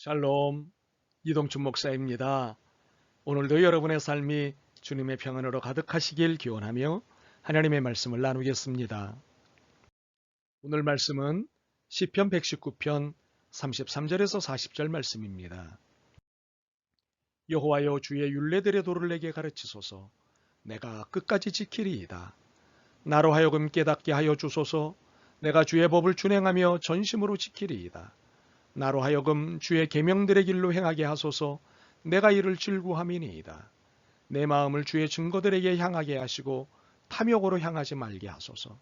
샬롬, 이동춘 목사입니다. 오늘도 여러분의 삶이 주님의 평안으로 가득하시길 기원하며 하나님의 말씀을 나누겠습니다. 오늘 말씀은 시편 119편 33절에서 40절 말씀입니다. 여호와여, 주의 율례들의 도를 내게 가르치소서. 내가 끝까지 지키리이다. 나로 하여금 깨닫게 하여 주소서. 내가 주의 법을 준행하며 전심으로 지키리이다. 나로 하여금 주의 계명들의 길로 행하게 하소서. 내가 이를 즐구함이니이다. 내 마음을 주의 증거들에게 향하게 하시고 탐욕으로 향하지 말게 하소서.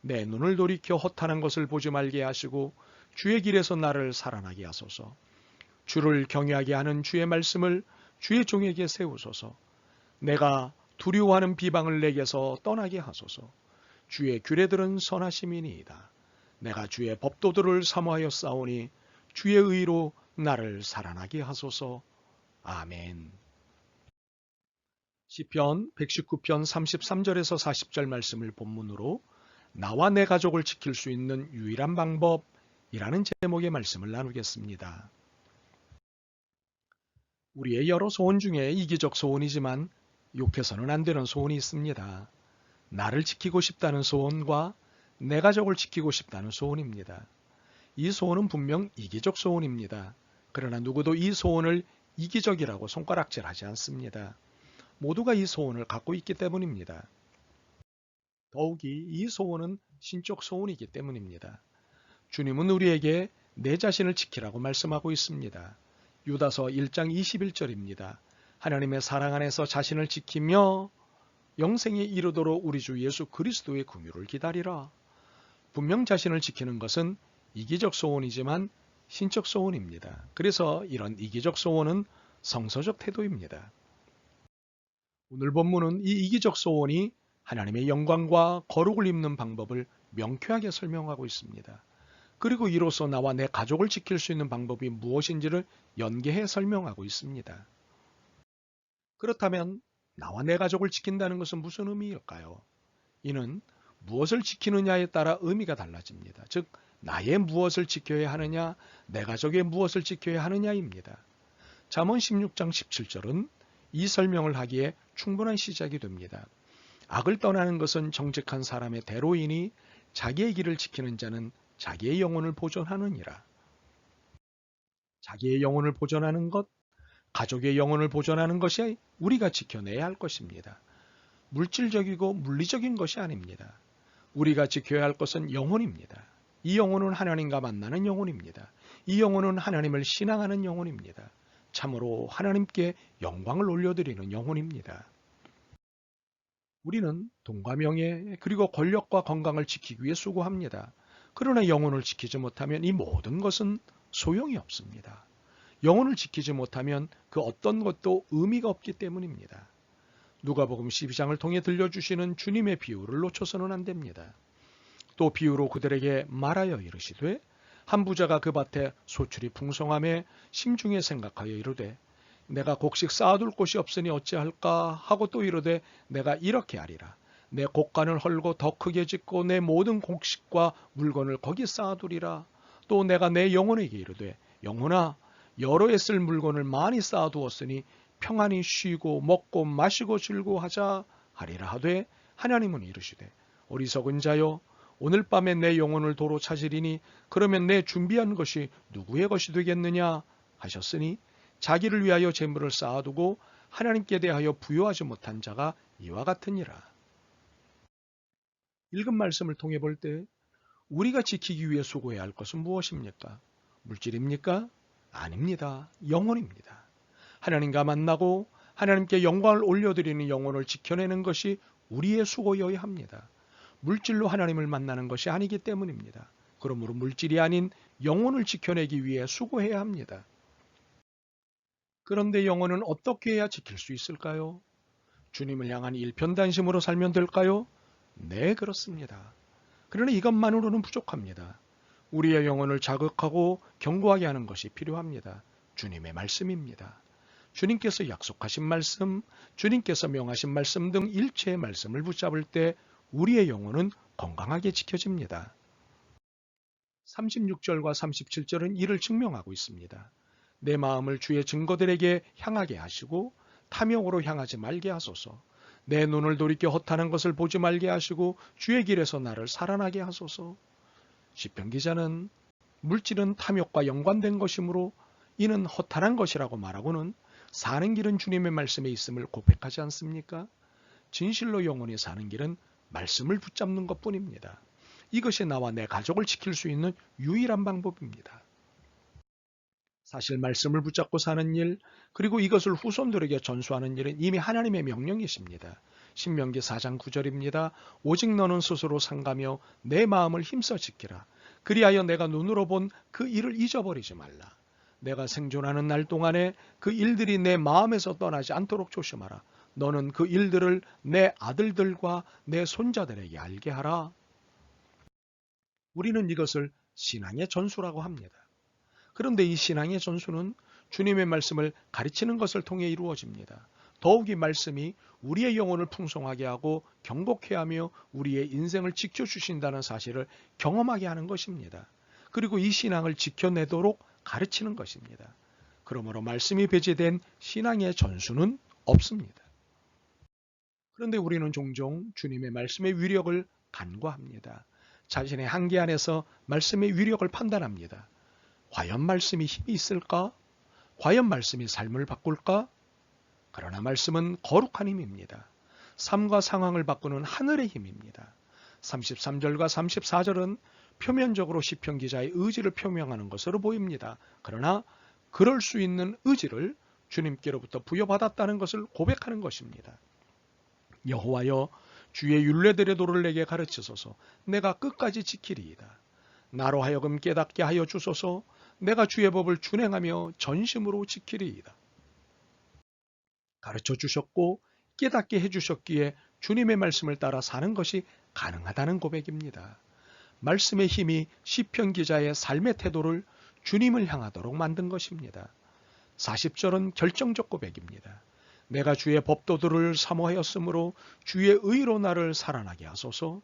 내 눈을 돌이켜 허탄한 것을 보지 말게 하시고 주의 길에서 나를 살아나게 하소서. 주를 경외하게 하는 주의 말씀을 주의 종에게 세우소서. 내가 두려워하는 비방을 내게서 떠나게 하소서. 주의 규례들은 선하심이니이다. 내가 주의 법도들을 사모하여 싸우니 주의 의로 나를 살아나게 하소서. 아멘. 시편 119편 33절에서 40절 말씀을 본문으로 나와 내 가족을 지킬 수 있는 유일한 방법이라는 제목의 말씀을 나누겠습니다. 우리의 여러 소원 중에 이기적 소원이지만 욕해서는 안 되는 소원이 있습니다. 나를 지키고 싶다는 소원과 내 가족을 지키고 싶다는 소원입니다. 이 소원은 분명 이기적 소원입니다. 그러나 누구도 이 소원을 이기적이라고 손가락질하지 않습니다. 모두가 이 소원을 갖고 있기 때문입니다. 더욱이 이 소원은 신적 소원이기 때문입니다. 주님은 우리에게 내 자신을 지키라고 말씀하고 있습니다. 유다서 1장 21절입니다. 하나님의 사랑 안에서 자신을 지키며 영생에 이르도록 우리 주 예수 그리스도의 긍휼을 기다리라. 분명 자신을 지키는 것은 이기적 소원이지만 신적 소원입니다. 그래서 이런 이기적 소원은 성서적 태도입니다. 오늘 본문은 이 이기적 소원이 하나님의 영광과 거룩을 입는 방법을 명쾌하게 설명하고 있습니다. 그리고 이로써 나와 내 가족을 지킬 수 있는 방법이 무엇인지를 연계해 설명하고 있습니다. 그렇다면 나와 내 가족을 지킨다는 것은 무슨 의미일까요? 이는 무엇을 지키느냐에 따라 의미가 달라집니다. 즉, 나의 무엇을 지켜야 하느냐, 내 가족의 무엇을 지켜야 하느냐입니다. 잠언 16장 17절은 이 설명을 하기에 충분한 시작이 됩니다. 악을 떠나는 것은 정직한 사람의 대로이니 자기의 길을 지키는 자는 자기의 영혼을 보존하느니라. 자기의 영혼을 보존하는 것, 가족의 영혼을 보존하는 것이 우리가 지켜내야 할 것입니다. 물질적이고 물리적인 것이 아닙니다. 우리가 지켜야 할 것은 영혼입니다. 이 영혼은 하나님과 만나는 영혼입니다. 이 영혼은 하나님을 신앙하는 영혼입니다. 참으로 하나님께 영광을 올려드리는 영혼입니다. 우리는 돈과 명예 그리고 권력과 건강을 지키기 위해 수고합니다. 그러나 영혼을 지키지 못하면 이 모든 것은 소용이 없습니다. 영혼을 지키지 못하면 그 어떤 것도 의미가 없기 때문입니다. 누가복음 12장을 통해 들려주시는 주님의 비유를 놓쳐서는 안 됩니다. 또 비유로 그들에게 말하여 이르시되 한 부자가 그 밭에 소출이 풍성함에 심중에 생각하여 이르되 내가 곡식 쌓아둘 곳이 없으니 어찌할까 하고 또 이르되 내가 이렇게 하리라. 내 곡간을 헐고 더 크게 짓고 내 모든 곡식과 물건을 거기 쌓아두리라. 또 내가 내 영혼에게 이르되 영혼아, 여러 해 쓸 물건을 많이 쌓아두었으니 평안히 쉬고 먹고 마시고 즐거워하자 하리라 하되 하나님은 이르시되 어리석은 자여, 오늘 밤에 내 영혼을 도로 찾으리니 그러면 내 준비한 것이 누구의 것이 되겠느냐 하셨으니 자기를 위하여 재물을 쌓아두고 하나님께 대하여 부여하지 못한 자가 이와 같으니라. 읽은 말씀을 통해 볼 때 우리가 지키기 위해 수고해야 할 것은 무엇입니까? 물질입니까? 아닙니다. 영혼입니다. 하나님과 만나고 하나님께 영광을 올려드리는 영혼을 지켜내는 것이 우리의 수고여야 합니다. 물질로 하나님을 만나는 것이 아니기 때문입니다. 그러므로 물질이 아닌 영혼을 지켜내기 위해 수고해야 합니다. 그런데 영혼은 어떻게 해야 지킬 수 있을까요? 주님을 향한 일편단심으로 살면 될까요? 네, 그렇습니다. 그러나 이것만으로는 부족합니다. 우리의 영혼을 자극하고 견고하게 하는 것이 필요합니다. 주님의 말씀입니다. 주님께서 약속하신 말씀, 주님께서 명하신 말씀 등 일체의 말씀을 붙잡을 때 우리의 영혼은 건강하게 지켜집니다. 36절과 37절은 이를 증명하고 있습니다. 내 마음을 주의 증거들에게 향하게 하시고 탐욕으로 향하지 말게 하소서. 내 눈을 돌이켜 허탄한 것을 보지 말게 하시고 주의 길에서 나를 살아나게 하소서. 시편 기자는 물질은 탐욕과 연관된 것이므로 이는 허탄한 것이라고 말하고는 사는 길은 주님의 말씀에 있음을 고백하지 않습니까? 진실로 영원히 사는 길은 말씀을 붙잡는 것뿐입니다. 이것이 나와 내 가족을 지킬 수 있는 유일한 방법입니다. 사실 말씀을 붙잡고 사는 일, 그리고 이것을 후손들에게 전수하는 일은 이미 하나님의 명령이십니다. 신명기 4장 9절입니다. 오직 너는 스스로 상가며 내 마음을 힘써 지키라. 그리하여 내가 눈으로 본 그 일을 잊어버리지 말라. 내가 생존하는 날 동안에 그 일들이 내 마음에서 떠나지 않도록 조심하라. 너는 그 일들을 내 아들들과 내 손자들에게 알게 하라. 우리는 이것을 신앙의 전수라고 합니다. 그런데 이 신앙의 전수는 주님의 말씀을 가르치는 것을 통해 이루어집니다. 더욱이 말씀이 우리의 영혼을 풍성하게 하고 경고케 하며 우리의 인생을 지켜주신다는 사실을 경험하게 하는 것입니다. 그리고 이 신앙을 지켜내도록 가르치는 것입니다. 그러므로 말씀이 배제된 신앙의 전수는 없습니다. 그런데 우리는 종종 주님의 말씀의 위력을 간과합니다. 자신의 한계 안에서 말씀의 위력을 판단합니다. 과연 말씀이 힘이 있을까? 과연 말씀이 삶을 바꿀까? 그러나 말씀은 거룩한 힘입니다. 삶과 상황을 바꾸는 하늘의 힘입니다. 33절과 34절은 표면적으로 시편 기자의 의지를 표명하는 것으로 보입니다. 그러나 그럴 수 있는 의지를 주님께로부터 부여받았다는 것을 고백하는 것입니다. 여호와여, 주의 율례들의 도를 내게 가르치소서. 내가 끝까지 지키리이다. 나로 하여금 깨닫게 하여 주소서. 내가 주의 법을 준행하며 전심으로 지키리이다. 가르쳐 주셨고 깨닫게 해주셨기에 주님의 말씀을 따라 사는 것이 가능하다는 고백입니다. 말씀의 힘이 시편 기자의 삶의 태도를 주님을 향하도록 만든 것입니다. 40절은 결정적 고백입니다. 내가 주의 법도들을 사모하였으므로 주의 의로 나를 살아나게 하소서.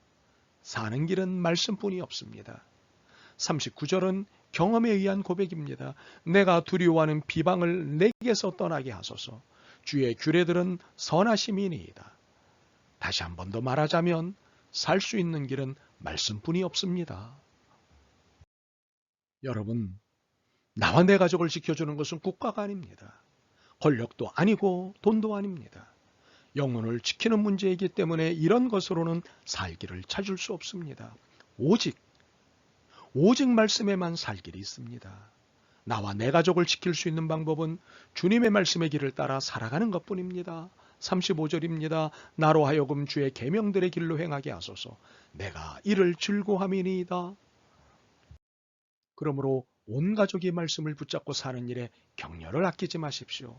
사는 길은 말씀뿐이 없습니다. 39절은 경험에 의한 고백입니다. 내가 두려워하는 비방을 내게서 떠나게 하소서. 주의 규례들은 선하심이니이다. 다시 한 번 더 말하자면 살 수 있는 길은 말씀뿐이 없습니다. 여러분, 나와 내 가족을 지켜주는 것은 국가가 아닙니다. 권력도 아니고 돈도 아닙니다. 영혼을 지키는 문제이기 때문에 이런 것으로는 살기를 찾을 수 없습니다. 오직 말씀에만 살 길이 있습니다. 나와 내 가족을 지킬 수 있는 방법은 주님의 말씀의 길을 따라 살아가는 것뿐입니다. 35절입니다. 나로 하여금 주의 계명들의 길로 행하게 하소서. 내가 이를 즐거함이니이다. 그러므로 온 가족이 말씀을 붙잡고 사는 일에 격려를 아끼지 마십시오.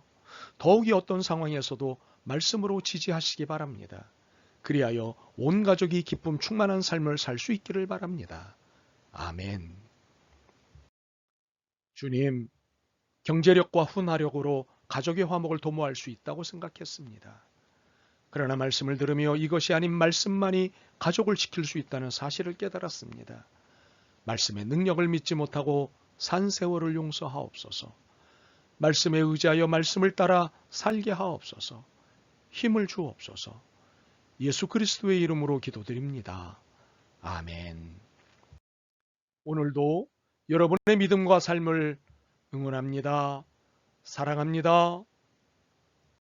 더욱이 어떤 상황에서도 말씀으로 지지하시기 바랍니다. 그리하여 온 가족이 기쁨 충만한 삶을 살 수 있기를 바랍니다. 아멘. 주님, 경제력과 훈화력으로 가족의 화목을 도모할 수 있다고 생각했습니다. 그러나 말씀을 들으며 이것이 아닌 말씀만이 가족을 지킬 수 있다는 사실을 깨달았습니다. 말씀의 능력을 믿지 못하고 산 세월을 용서하옵소서. 말씀에 의지하여 말씀을 따라 살게 하옵소서. 힘을 주옵소서. 예수 그리스도의 이름으로 기도드립니다. 아멘. 오늘도 여러분의 믿음과 삶을 응원합니다. 사랑합니다.